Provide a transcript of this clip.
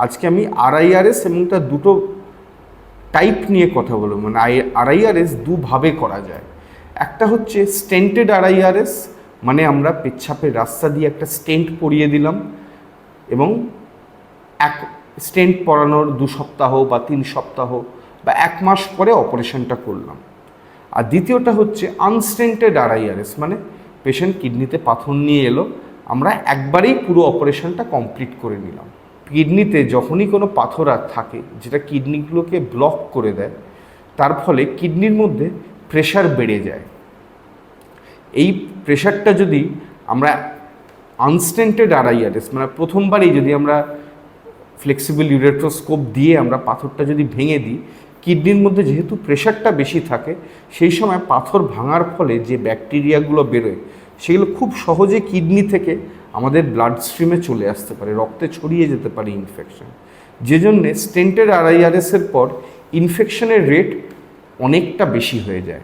আজকে আমি আরআইআরএস এবং তার দুটো টাইপ নিয়ে কথা বলবো। মানে আরআইআরএস দুভাবে করা যায়। একটা হচ্ছে স্টেন্টেড আরআইআরএস, মানে আমরা পেচ্ছাপের রাস্তা দিয়ে একটা স্টেন্ট পরিয়ে দিলাম এবং এক স্টেন্ট পরানোর 2 সপ্তাহ বা 3 সপ্তাহ বা 1 মাস পরে অপারেশনটা করলাম। আর দ্বিতীয়টা হচ্ছে আনস্টেন্টেড আরআইআরএস, মানে পেশেন্ট কিডনিতে পাথর নিয়ে এলো, আমরা একবারেই পুরো অপারেশনটা কমপ্লিট করে নিলাম। কিডনিতে যখনই কোনো পাথর আর থাকে যেটা কিডনিগুলোকে ব্লক করে দেয়, তার ফলে কিডনির মধ্যে প্রেশার বেড়ে যায়। এই প্রেশারটা যদি আমরা আনস্টেন্টেড আরআইআরএস, মানে প্রথমবারেই যদি আমরা ফ্লেক্সিবল ইউরেট্রোস্কোপ দিয়ে আমরা পাথরটা যদি ভেঙে দিই, কিডনির মধ্যে যেহেতু প্রেশারটা বেশি থাকে, সেই সময় পাথর ভাঙার ফলে যে ব্যাকটেরিয়াগুলো বেরোয় সেগুলো খুব সহজে কিডনি থেকে আমাদের ব্লাড স্ট্রিমে চলে আসতে পারে, রক্তে ছড়িয়ে যেতে পারে ইনফেকশন। যে জন্যে স্টেন্টেড আরআইআরএসের পর ইনফেকশনের রেট অনেকটা বেশি হয়ে যায়।